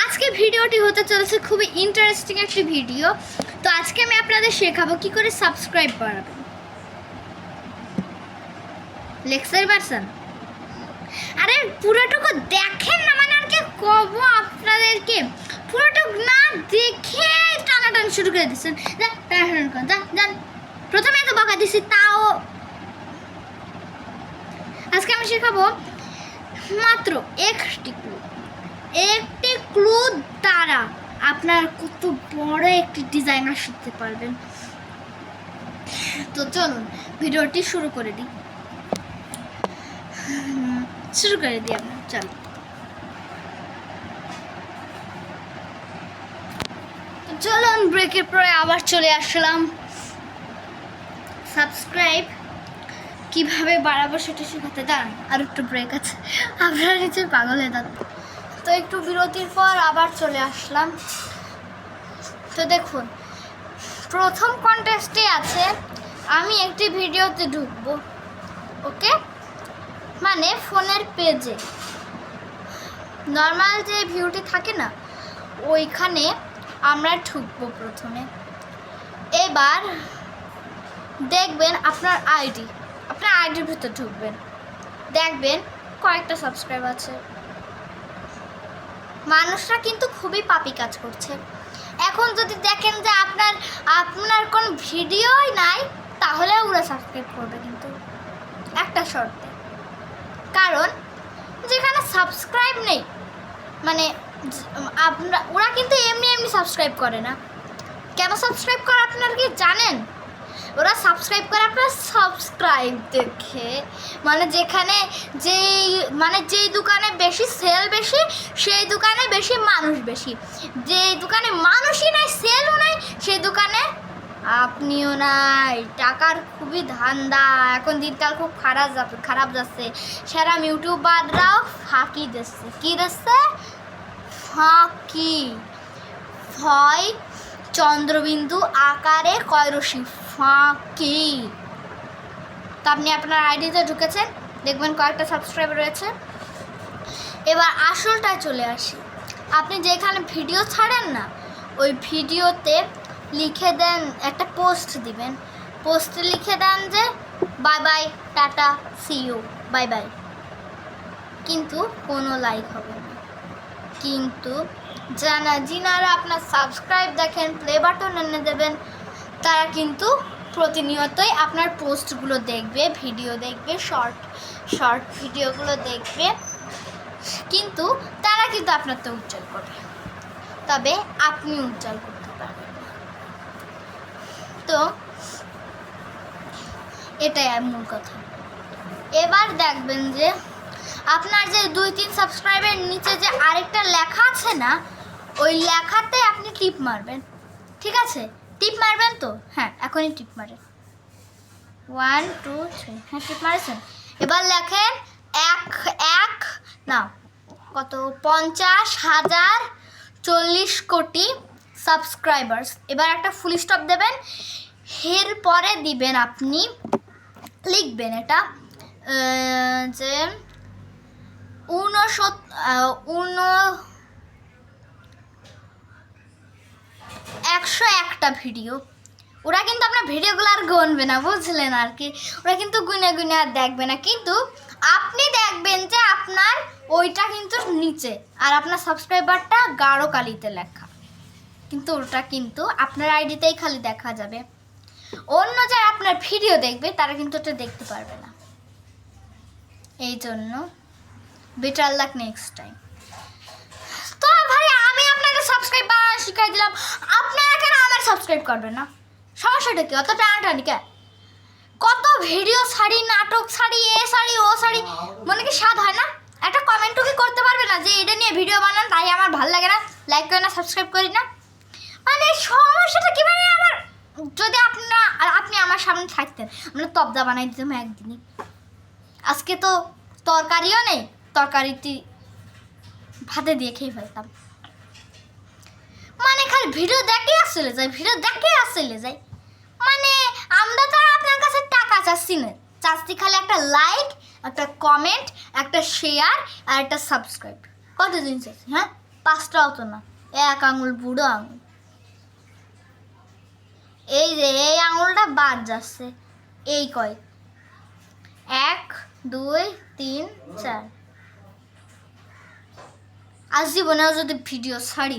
আজকে ভিডিওটি হতে চলেছে খুবই ইন্টারেস্টিং একটি ভিডিও। তো আজকে আমি আপনাদের শেখাবো কি করে সাবস্ক্রাইব বাড়াবেন। লেকচার পারছেন? আরে পুরোটুকু দেখেন না, মানে আর কি কব আপনাদেরকে, পুরোটুকু না দেখে টানাটানি শুরু করে দিচ্ছেন। যান প্রথমে তো বকা দিছি, তাও আজকে আমি শেখাবো মাত্র একটি ক্লু দ্বারা আপনার কত বড় একটি ডিজাইনার শিখতে পারবেন। তো চলুন ভিডিওটি শুরু করে দিই আমরা। চলো চলুন ব্রেকের পরে আবার চলে আসলাম। সাবস্ক্রাইব কিভাবে বাড়াবো সেটা শেখাতে। দাঁড়ান আর একটু ব্রেক আছে, আপনারা নিচে পাগল হয়ে যান। তো একটু বিরতির পর আবার চলে আসলাম। তো দেখুন, প্রথম কন্টেস্টে আছে আমি একটি ভিডিওতে ঢুকবো, ওকে, মানে ফোনের পেজে নর্মাল যে ভিউটি থাকে না, ওইখানে আমরা ঢুকবো প্রথমে। এবার দেখবেন আপনার আইডির ভিতর ঢুকবেন, দেখবেন কয়েকটা সাবস্ক্রাইব আছে। মানুষরা কিন্তু খুবই পাপি কাজ করছে। এখন যদি দেখেন যে আপনার কোনো ভিডিওই নাই, তাহলে ওরা সাবস্ক্রাইব করবে, কিন্তু একটা শর্তে। কারণ যেখানে সাবস্ক্রাইব নেই, মানে ওরা কিন্তু এমনি সাবস্ক্রাইব করে না। কেন সাবস্ক্রাইব করে আপনারা কি জানেন? ওরা সাবস্ক্রাইব করে আপনার সাবস্ক্রাইব দেখে, মানে যেই দোকানে বেশি সেল বেশি, সেই দোকানে বেশি মানুষ বেশি। যেই দোকানে মানুষই নাই, সেলও নাই, সেই দোকানে আপনিও নাই। টাকার খুবই ধান্দা। এখন দিনকাল খুব খারাপ যাচ্ছে। সারা ইউটিউবাররাও ফাঁকি দিচ্ছে। কি দিচ্ছে? ফাঁকি। ভয় চন্দ্রবিন্দু আকারে কয়রশি, ফাঁকি। তো আপনি আপনার আইডিতে ঢুকেছেন, দেখবেন কয়েকটা সাবস্ক্রাইবার রয়েছে। এবার আসলটায় চলে আসি। আপনি যেখানে ভিডিও ছাড়েন না, ওই ভিডিওতে লিখে দেন, একটা পোস্ট দিবেন। পোস্টে লিখে দেন যে bye bye, tata, see you, bye bye. কিন্তু কোনো লাইক হবে না। কিন্তু যিনারা আপনার সাবস্ক্রাইব দেখেন, প্লে বাটন এনে দেবেন, তারা কিন্তু প্রতিনিয়তই আপনার পোস্টগুলো দেখবে, ভিডিও দেখবে, শর্ট ভিডিওগুলো দেখবে, কিন্তু তারা কিন্তু আপনার তো উজ্জ্বল করবে, তবে আপনি উজ্জ্বল করতে পারবেন না। তো এটাই মূল কথা। এবার দেখবেন যে আপনার যে 2-3 সাবস্ক্রাইবের নিচে যে আরেকটা লেখা আছে না, ওই লেখাতে আপনি টিপ মারবেন। ঠিক আছে? টিপ মারবেন তো? হ্যাঁ, এখনই টিপ মারেন। 1 2 3, হ্যাঁ টিপ মারেছেন। এবার লেখেন কত 50,040 কোটি সাবস্ক্রাইবার্স। এবার একটা ফুল স্টপ দেবেন। এর পরে দিবেন, আপনি লিখবেন এটা যে 101টা ভিডিও। ওরা কিন্তু আপনার ভিডিওগুলো আর গুনবে না, বুঝলেন আর কি? ওরা কিন্তু গুনে আর দেখবে না, কিন্তু আপনি দেখবেন যে আপনার ওইটা কিন্তু নিচে, আর আপনার সাবস্ক্রাইবারটা গাঢ় কালিতে লেখা, কিন্তু ওটা কিন্তু আপনার আইডিতেই খালি দেখা যাবে। অন্য যারা আপনার ভিডিও দেখবে, তারা কিন্তু ওটা দেখতে পারবে না। এই জন্য বেটার লাক নেক্সট টাইম। তো ভাই, আমি আপনাকে সাবস্ক্রাইব বানানো শিখাই দিলাম, আপনারা কেন আমার সাবস্ক্রাইব করবেন না? সমস্যাটা কি? অত টানাটানি কে? কত ভিডিও ছাড়ি, নাটক ছাড়ি, এ ছাড়ি ও ছাড়ি, মনে কি স্বাদ হয় না? একটা কমেন্টও কি করতে পারবে না যে এটা নিয়ে ভিডিও বানান, তাই আমার ভালো লাগে না, লাইক করে না, সাবস্ক্রাইব করি না? মানে সমস্যাটা কি? মানে আমার যদি আপনি আমার সামনে থাকতেন, আমরা তবদা বানাই দিতাম একদিনই। আজকে তো তরকারিও নেই, তরকারিটি ভাতে দিয়ে খেয়ে ফেলতাম। মানে খালি ভিডিও দেখে আসলে যাই। মানে আমরা তো আপনার কাছে টাকা চাচ্ছি খালি একটা লাইক, একটা কমেন্ট, একটা শেয়ার আর একটা সাবস্ক্রাইব। কত দিন চাচ্ছি? হ্যাঁ, 5টাও তো না, 1 আঙুল বুড়ো আঙুল। এই যে এই আঙুলটা বাদ যাচ্ছে, এই কয় 1 2 3 4। আজ জীবনেও যদি ভিডিও ছাড়ি